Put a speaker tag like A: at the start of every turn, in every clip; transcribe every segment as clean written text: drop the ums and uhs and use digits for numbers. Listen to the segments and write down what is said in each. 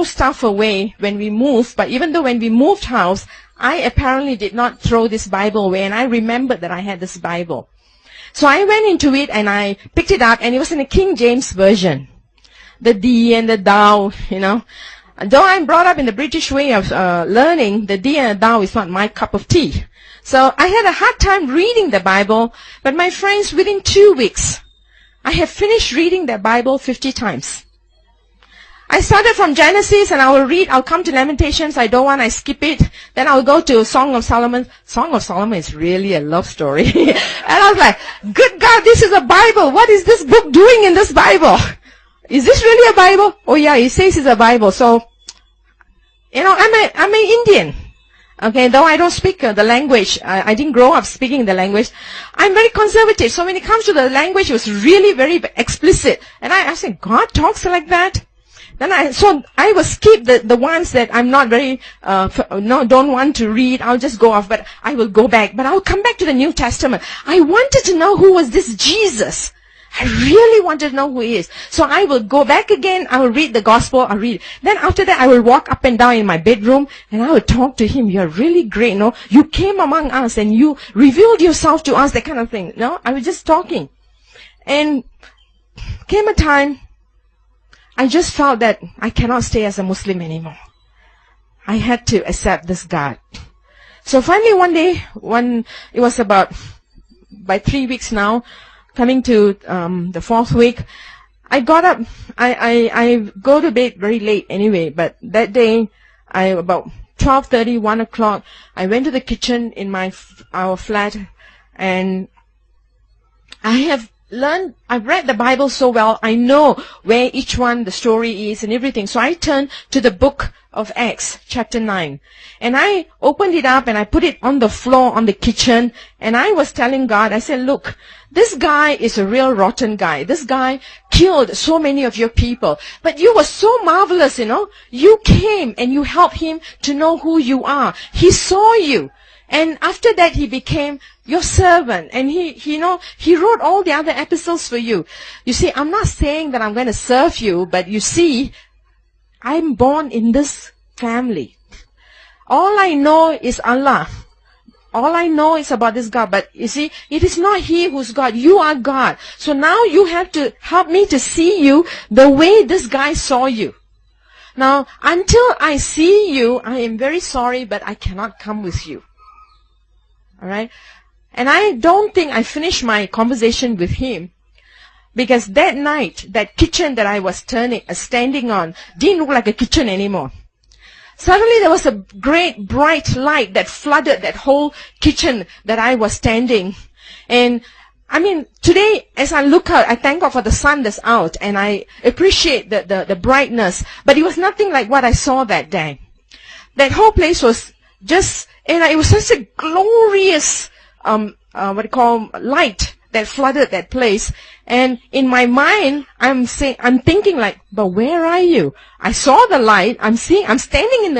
A: throw stuff away when we moved, but even though when we moved house, I apparently did not throw this Bible away, and I remembered that I had this Bible. So I went into it and I picked it up, and it was in a King James version. The thee and the thou, you know. Though I'm brought up in the British way of learning, the thee and the thou is not my cup of tea. So I had a hard time reading the Bible, but my friends, within 2 weeks, I have finished reading the Bible 50 times. I started from Genesis and I'll come to Lamentations, I skip it. Then I'll go to Song of Solomon. Song of Solomon is really a love story. And I was like, good God, this is a Bible. What is this book doing in this Bible? Is this really a Bible? Oh yeah, it says it's a Bible. So, you know, I'm an Indian. Okay, though I don't speak the language. I didn't grow up speaking the language. I'm very conservative. So when it comes to the language, it was really very explicit. And I said, God talks like that? Then I will skip the ones that I'm not very, don't want to read. I'll just go off, but I will go back. But I'll come back to the New Testament. I wanted to know who was this Jesus. I really wanted to know who he is. So I will go back again. I will read the gospel. I'll read. Then after that, I will walk up and down in my bedroom and I will talk to him. You're really great. No, you came among us and you revealed yourself to us, that kind of thing. No, I was just talking. And came a time, I just felt that I cannot stay as a Muslim anymore. I had to accept this God. So finally one day, it was about, by 3 weeks now, coming to the 4th week, I got up. I go to bed very late anyway, but that day, about 12:30, 1 o'clock, I went to the kitchen in our flat, and I've read the Bible so well, I know where each one, the story is and everything. So I turned to the book of Acts, chapter 9. And I opened it up and I put it on the floor on the kitchen. And I was telling God, I said, look, this guy is a real rotten guy. This guy killed so many of your people. But you were so marvelous, you know. You came and you helped him to know who you are. He saw you. And after that, he became your servant. And he wrote all the other epistles for you. You see, I'm not saying that I'm going to serve you, but you see, I'm born in this family. All I know is Allah. All I know is about this God. But you see, it is not he who's God. You are God. So now you have to help me to see you the way this guy saw you. Now, until I see you, I am very sorry, but I cannot come with you. Alright? And I don't think I finished my conversation with him, because that night, that kitchen that I was standing on didn't look like a kitchen anymore. Suddenly there was a great bright light that flooded that whole kitchen that I was standing. And I mean, today as I look out, I thank God for the sun that's out, and I appreciate the brightness. But it was nothing like what I saw that day. That whole place was just, and it was such a glorious, light that flooded that place. And in my mind, I'm thinking like, but where are you? I saw the light. I'm standing in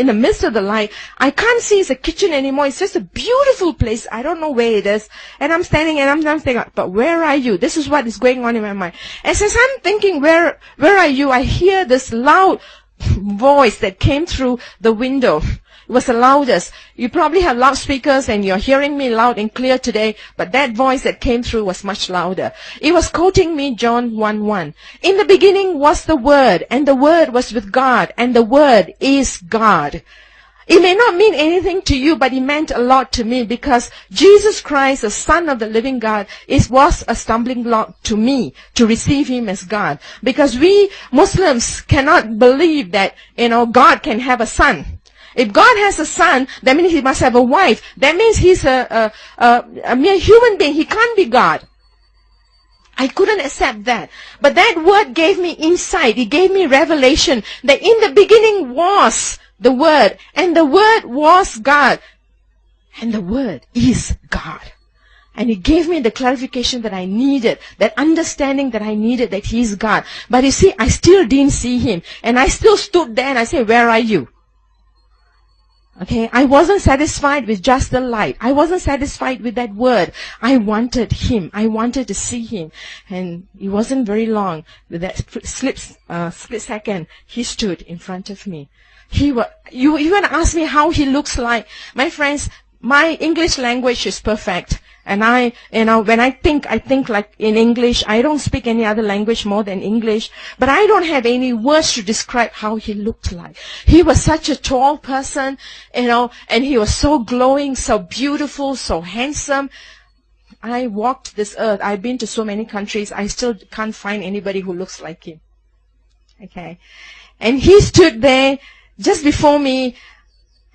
A: the midst of the light. I can't see it's a kitchen anymore. It's just a beautiful place. I don't know where it is. And I'm standing and I'm thinking, but where are you? This is what is going on in my mind. And since I'm thinking, where are you? I hear this loud voice that came through the window. It was the loudest. You probably have loudspeakers and you're hearing me loud and clear today, but that voice that came through was much louder. It was quoting me John 1:1. In the beginning was the Word, and the Word was with God, and the Word is God. It may not mean anything to you, but it meant a lot to me, because Jesus Christ, the Son of the living God, was a stumbling block to me to receive him as God. Because we Muslims cannot believe that, God can have a son. If God has a son, that means he must have a wife. That means he's a mere human being. He can't be God. I couldn't accept that. But that word gave me insight. It gave me revelation that in the beginning was the Word, and the Word was God, and the Word is God. And it gave me the clarification that I needed, that understanding that I needed, that he's God. But you see, I still didn't see him. And I still stood there and I said, where are you? Okay, I wasn't satisfied with just the light. I wasn't satisfied with that word. I wanted him. I wanted to see him. And it wasn't very long. With that split second, he stood in front of me. You even ask me how he looks like. My friends, my English language is perfect. And when I think like in English. I don't speak any other language more than English. But I don't have any words to describe how he looked like. He was such a tall person, and he was so glowing, so beautiful, so handsome. I walked this earth. I've been to so many countries. I still can't find anybody who looks like him. Okay. And he stood there just before me,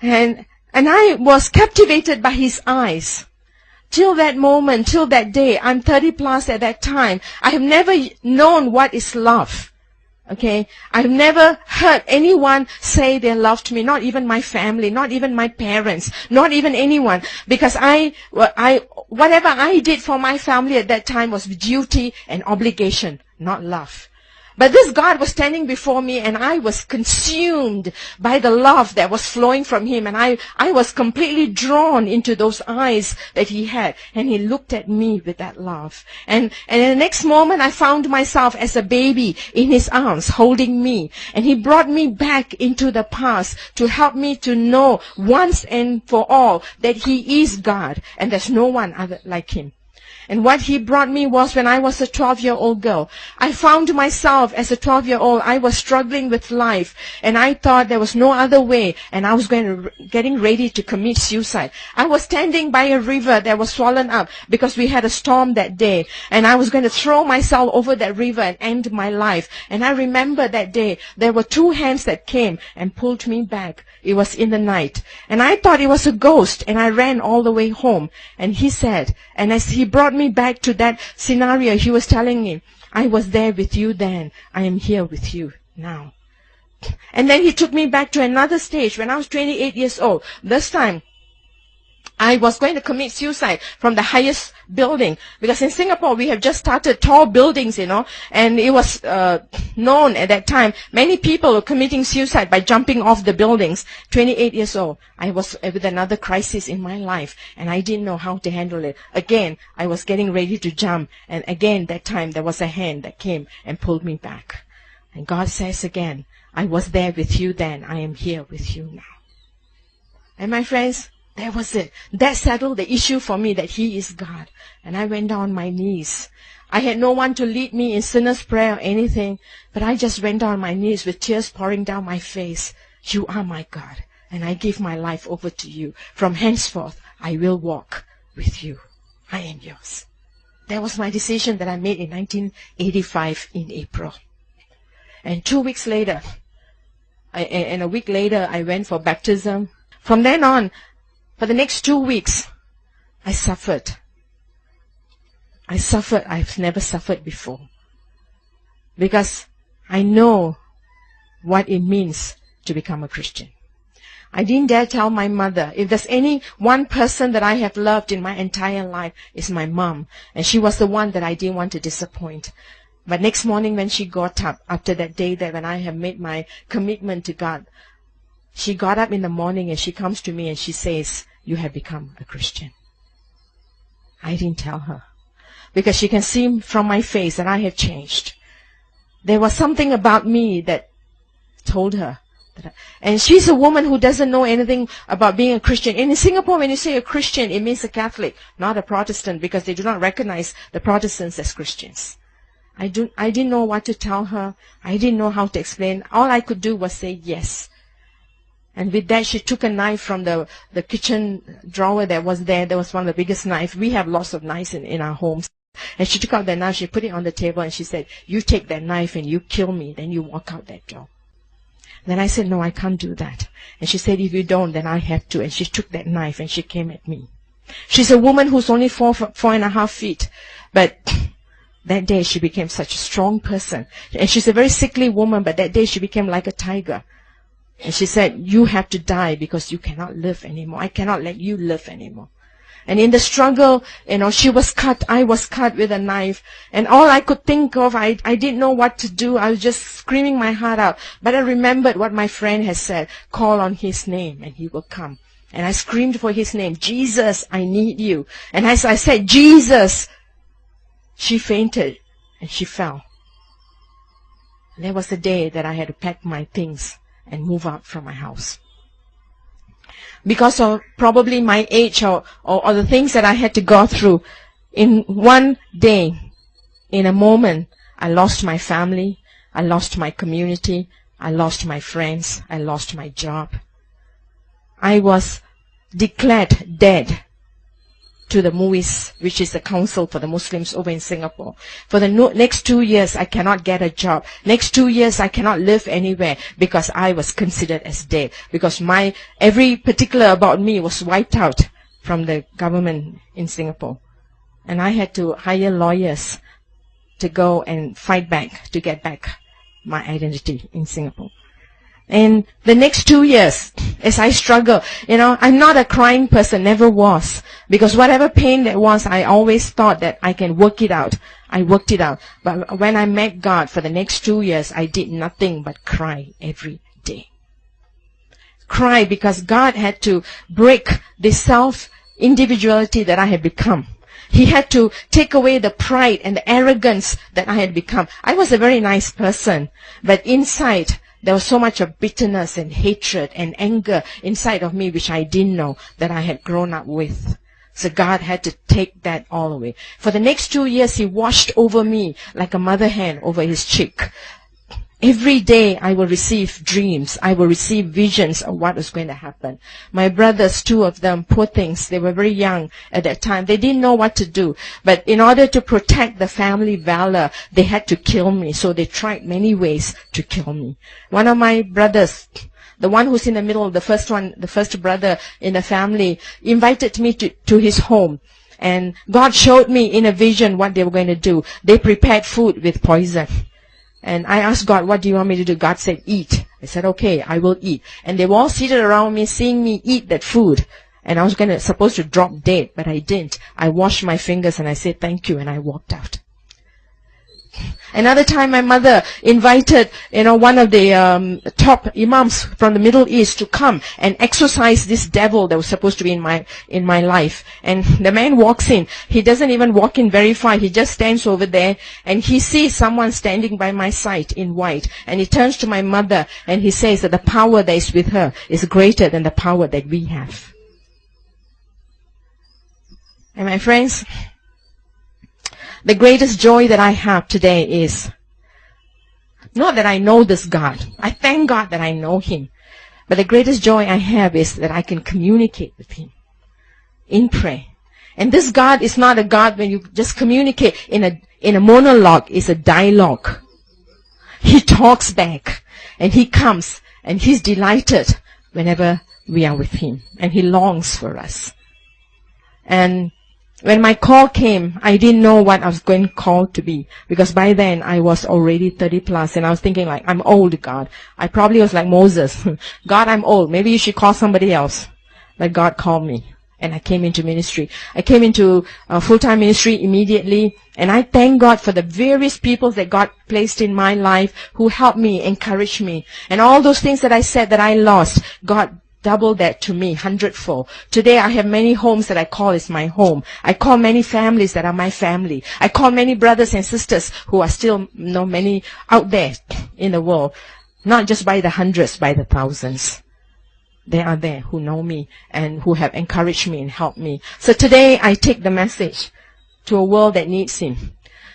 A: and I was captivated by his eyes. Till that moment, till that day, I'm 30 plus at that time. I have never known what is love. Okay? I've never heard anyone say they loved me, not even my family, not even my parents, not even anyone. Because whatever I did for my family at that time was duty and obligation, not love. But this God was standing before me, and I was consumed by the love that was flowing from him. And I was completely drawn into those eyes that he had. And he looked at me with that love. And in the next moment, I found myself as a baby in his arms, holding me. And he brought me back into the past to help me to know once and for all that he is God. And there's no one other like him. And what he brought me was when I was a 12-year-old girl. I found myself as a 12-year-old. I was struggling with life. And I thought there was no other way. And I was getting ready to commit suicide. I was standing by a river that was swollen up because we had a storm that day. And I was going to throw myself over that river and end my life. And I remember that day, there were two hands that came and pulled me back. It was in the night. And I thought it was a ghost. And I ran all the way home. And he said, and as he brought me back to that scenario, he was telling me, I was there with you then. I am here with you now. And then he took me back to another stage when I was 28 years old. This time, I was going to commit suicide from the highest building. Because in Singapore, we have just started tall buildings, and it was known at that time. Many people were committing suicide by jumping off the buildings. 28 years old. I was with another crisis in my life, and I didn't know how to handle it. Again, I was getting ready to jump, and again, that time, there was a hand that came and pulled me back. And God says again, I was there with you then. I am here with you now. And my friends, that was it. That settled the issue for me that he is God. And I went down on my knees. I had no one to lead me in sinner's prayer or anything, but I just went down on my knees with tears pouring down my face. You are my God, and I give my life over to you. From henceforth, I will walk with you. I am yours. That was my decision that I made in 1985 in April. And 2 weeks later, and a week later, I went for baptism. From then on, for the next 2 weeks, I suffered. I've never suffered before. Because I know what it means to become a Christian. I didn't dare tell my mother. If there's any one person that I have loved in my entire life, it's my mom. And she was the one that I didn't want to disappoint. But next morning when she got up, after that day that when I have made my commitment to God, she got up in the morning and she comes to me and she says, you have become a Christian. I didn't tell her. Because she can see from my face that I have changed. There was something about me that told her. And she's a woman who doesn't know anything about being a Christian. And in Singapore, when you say a Christian, it means a Catholic, not a Protestant, because they do not recognize the Protestants as Christians. I didn't know what to tell her. I didn't know how to explain. All I could do was say yes. And with that, she took a knife from the kitchen drawer that was there. That was one of the biggest knives. We have lots of knives in our homes. And she took out that knife, she put it on the table, and she said, you take that knife and you kill me, then you walk out that door. Then I said, no, I can't do that. And she said, if you don't, then I have to. And she took that knife and she came at me. She's a woman who's only 4.5 feet. But that day she became such a strong person. And she's a very sickly woman, but that day she became like a tiger. And she said, you have to die because you cannot live anymore. I cannot let you live anymore. And in the struggle, she was cut, I was cut with a knife. And all I could think of, I didn't know what to do. I was just screaming my heart out. But I remembered what my friend had said, call on his name and he will come. And I screamed for his name, Jesus, I need you. And as I said, Jesus, she fainted and she fell. And that was the day that I had to pack my things and move out from my house. Because of probably my age or the things that I had to go through, in one day, in a moment, I lost my family, I lost my community, I lost my friends, I lost my job. I was declared dead to the MUIS, which is the Council for the Muslims over in Singapore. For the next 2 years, I cannot get a job. Next 2 years, I cannot live anywhere because I was considered as dead. Because every particular about me was wiped out from the government in Singapore. And I had to hire lawyers to go and fight back, to get back my identity in Singapore. And the next 2 years, as I struggle, I'm not a crying person, never was. Because whatever pain there was, I always thought that I can work it out. I worked it out. But when I met God for the next 2 years, I did nothing but cry every day. Cry because God had to break the self-individuality that I had become. He had to take away the pride and the arrogance that I had become. I was a very nice person, but inside, there was so much of bitterness and hatred and anger inside of me, which I didn't know that I had grown up with. So God had to take that all away. For the next 2 years, He washed over me like a mother hen over his cheek. Every day I will receive dreams. I will receive visions of what was going to happen. My brothers, 2 of them, poor things, they were very young at that time. They didn't know what to do. But in order to protect the family valor, they had to kill me. So they tried many ways to kill me. One of my brothers, the one who's in the middle, the first brother in the family, invited me to his home. And God showed me in a vision what they were going to do. They prepared food with poison. And I asked God, what do you want me to do? God said, eat. I said, okay, I will eat. And they were all seated around me, seeing me eat that food. And I was supposed to drop dead, but I didn't. I washed my fingers and I said, thank you, and I walked out. Another time my mother invited, one of the top imams from the Middle East to come and exorcise this devil that was supposed to be in my life. And the man walks in. He doesn't even walk in very far. He just stands over there and he sees someone standing by my side in white. And he turns to my mother and he says that the power that is with her is greater than the power that we have. And my friends, the greatest joy that I have today is not that I know this God. I thank God that I know Him. But the greatest joy I have is that I can communicate with Him in prayer. And this God is not a God when you just communicate in a monologue. It's a dialogue. He talks back and He comes and He's delighted whenever we are with Him. And He longs for us. And when my call came, I didn't know what I was going to call to be. Because by then, I was already 30 plus. And I was thinking like, I'm old, God. I probably was like Moses. God, I'm old. Maybe you should call somebody else. But God called me. And I came into ministry. I came into full-time ministry immediately. And I thank God for the various people that God placed in my life who helped me, encouraged me. And all those things that I said that I lost, God double that to me, 100-fold. Today I have many homes that I call is my home. I call many families that are my family. I call many brothers and sisters who are still, many out there in the world. Not just by the hundreds, by the thousands. They are there who know me and who have encouraged me and helped me. So today I take the message to a world that needs Him.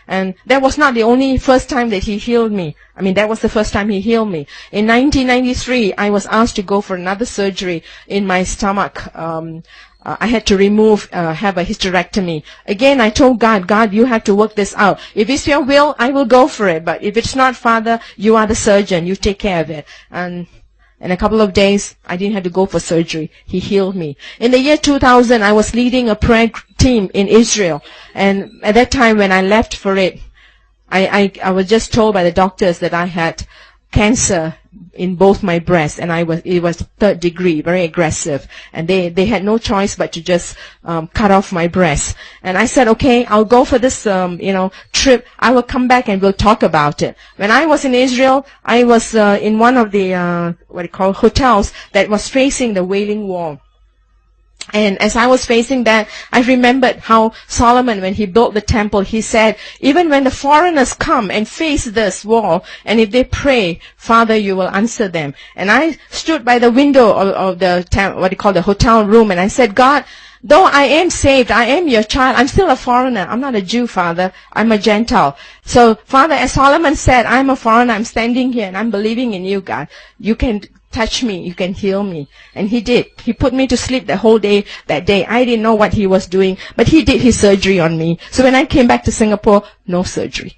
A: And that was not the only first time that He healed me. That was the first time He healed me. In 1993, I was asked to go for another surgery in my stomach. I had to have a hysterectomy. Again, I told God, you have to work this out. If it's your will, I will go for it. But if it's not, Father, you are the surgeon. You take care of it. And in a couple of days, I didn't have to go for surgery. He healed me. In the year 2000, I was leading a prayer team in Israel. And at that time, when I left for it, I was just told by the doctors that I had cancer in both my breasts, and it was 3rd degree, very aggressive, and they had no choice but to just cut off my breast. And I said, okay, I'll go for this trip. I will come back and we'll talk about it. When I was in Israel, I was in one of the hotels that was facing the Wailing Wall. And as I was facing that, I remembered how Solomon, when he built the temple, he said, even when the foreigners come and face this wall, and if they pray, Father, you will answer them. And I stood by the window of the the hotel room, and I said, God, though I am saved, I am your child, I'm still a foreigner. I'm not a Jew, Father. I'm a Gentile. So, Father, as Solomon said, I'm a foreigner. I'm standing here and I'm believing in you, God. You can touch me. You can heal me. And he did. He put me to sleep the whole day that day. I didn't know what he was doing, but he did his surgery on me. So when I came back to Singapore, no surgery.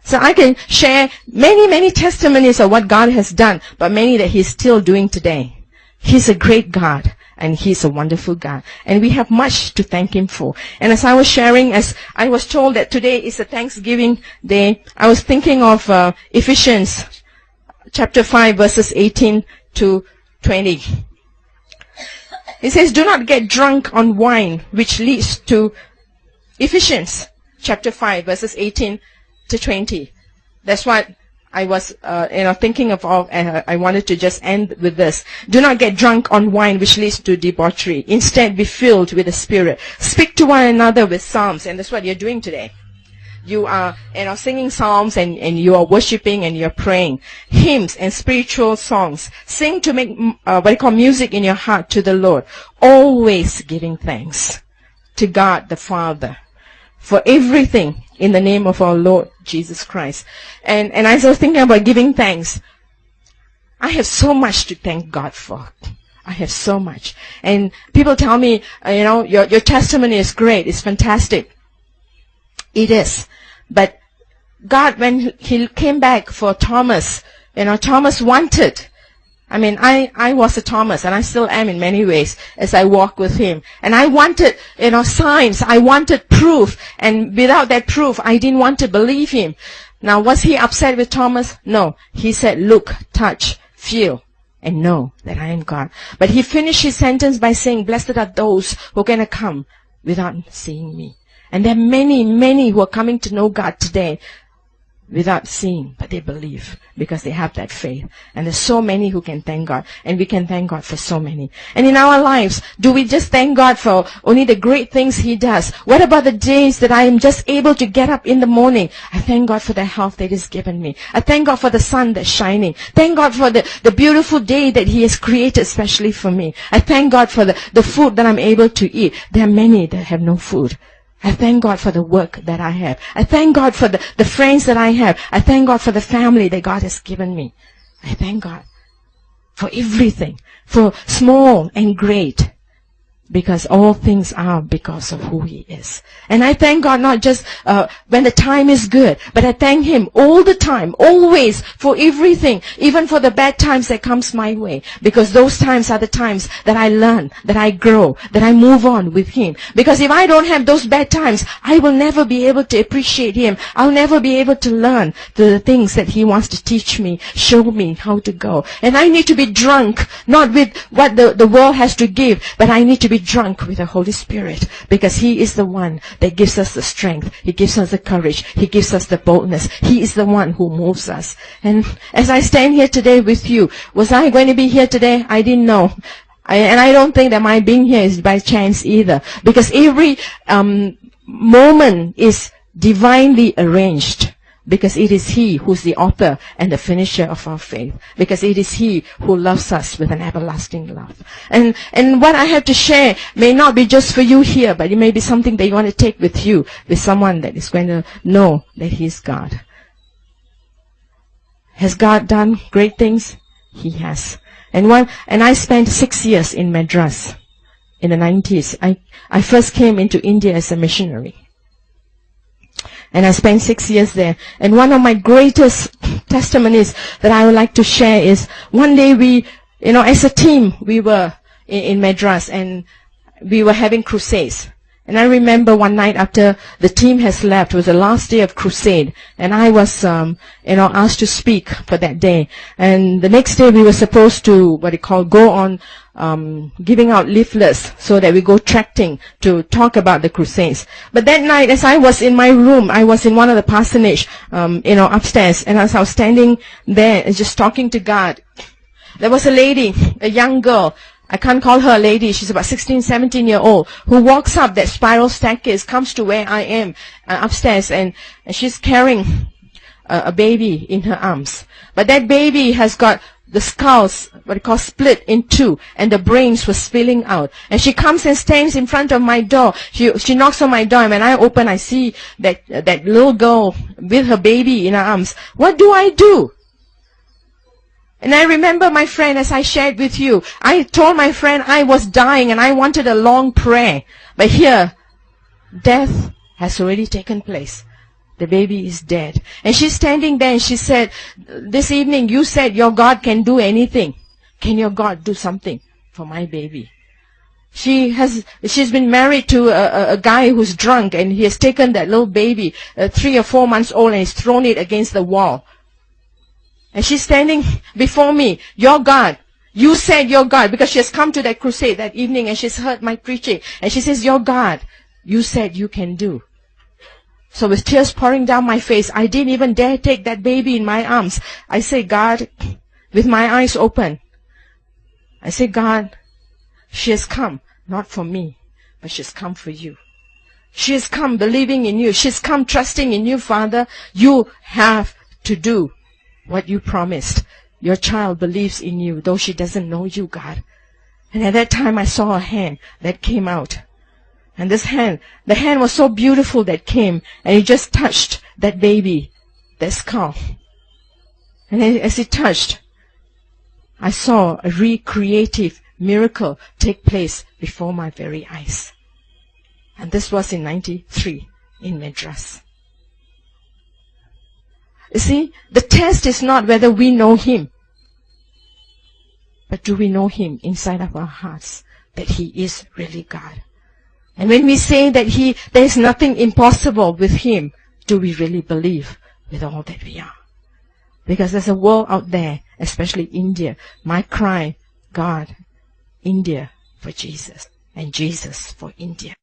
A: So I can share many, many testimonies of what God has done, but many that he's still doing today. He's a great God. And he's a wonderful God. And we have much to thank him for. And as I was sharing, as I was told that today is a Thanksgiving day, I was thinking of Ephesians chapter 5, verses 18 to 20. It says, do not get drunk on wine, which leads to Ephesians chapter 5, verses 18 to 20. That's what I was, thinking of. I wanted to just end with this. Do not get drunk on wine, which leads to debauchery. Instead, be filled with the Spirit. Speak to one another with psalms, and that's what you're doing today. You are, singing psalms, and you are worshiping, and you're praying. Hymns and spiritual songs. Sing to make music in your heart to the Lord. Always giving thanks to God the Father for everything in the name of our Lord Jesus Christ. And as I was thinking about giving thanks, I have so much to thank God for. I have so much. And people tell me, your testimony is great. It's fantastic. It is. But God, when he came back for Thomas, Thomas wanted. I was a Thomas, and I still am in many ways as I walk with him. And I wanted, signs. I wanted proof. And without that proof, I didn't want to believe him. Now, was he upset with Thomas? No. He said, look, touch, feel, and know that I am God. But he finished his sentence by saying, blessed are those who are going to come without seeing me. And there are many, many who are coming to know God today without seeing, but they believe because they have that faith. And there's so many who can thank God, and we can thank God for so many. And in our lives, do we just thank God for only the great things he does? What about the days that I am just able to get up in the morning? I thank God for the health that he's given me. I thank God for the sun that's shining. Thank God for the beautiful day that he has created especially for me. I thank God for the food that I'm able to eat. There are many that have no food. I thank God for the work that I have. I thank God for the friends that I have. I thank God for the family that God has given me. I thank God for everything, for small and great, because all things are because of who he is. And I thank God not just when the time is good, but I thank him all the time, always, for everything, even for the bad times that comes my way, because those times are the times that I learn, that I grow, that I move on with him. Because if I don't have those bad times, I will never be able to appreciate him. I'll never be able to learn the things that he wants to teach me, show me how to go. And I need to be drunk, not with what the world has to give, but I need to be drunk with the Holy Spirit, because he is the one that gives us the strength. He gives us the courage. He gives us the boldness. He is the one who moves us. And as I stand here today with you, was I going to be here today? I didn't know. And I don't think that my being here is by chance either, because every moment is divinely arranged. Because it is he who's the author and the finisher of our faith. Because it is he who loves us with an everlasting love. And what I have to share may not be just for you here, but it may be something that you want to take with you, with someone that is going to know that he's God. Has God done great things? He has. And I spent 6 years in Madras in the 90s. I first came into India as a missionary. And I spent 6 years there. And one of my greatest testimonies that I would like to share is one day we, as a team, we were in Madras, and we were having crusades. And I remember one night after the team has left, it was the last day of crusade, and I was, asked to speak for that day. And the next day we were supposed to, go on, giving out leaflets so that we go tracting to talk about the crusades. But that night, as I was in my room, I was in one of the parsonage, upstairs, and as I was standing there and just talking to God, there was a lady, a young girl. I can't call her a lady. She's about 16, 17 year old, who walks up that spiral staircase, comes to where I am upstairs, and she's carrying a baby in her arms. But that baby has got the skulls, split in two, and the brains were spilling out. And she comes and stands in front of my door. She knocks on my door, and when I open, I see that little girl with her baby in her arms. What do I do? And I remember, my friend, as I shared with you, I told my friend I was dying and I wanted a long prayer. But here, death has already taken place. The baby is dead. And she's standing there and she said, this evening you said your God can do anything. Can your God do something for my baby? She's been married to a guy who's drunk, and he has taken that little baby, 3 or 4 months old, and he's thrown it against the wall. And she's standing before me, your God. You said your God, because she has come to that crusade that evening and she's heard my preaching. And she says, your God, you said you can do. So with tears pouring down my face, I didn't even dare take that baby in my arms. I say, God, with my eyes open, I say, God, she has come, not for me, but she's come for you. She has come believing in you. She's come trusting in you, Father. You have to do what you promised. Your child believes in you, though she doesn't know you, God. And at that time I saw a hand that came out. And this hand, the hand was so beautiful that came, and it just touched that baby, that skull. And as it touched, I saw a recreative miracle take place before my very eyes. And this was in 93 in Madras. You see, the test is not whether we know Him, but do we know Him inside of our hearts, that He is really God. And when we say that there is nothing impossible with Him, do we really believe with all that we are? Because there's a world out there, especially India. My cry, God, India for Jesus, and Jesus for India.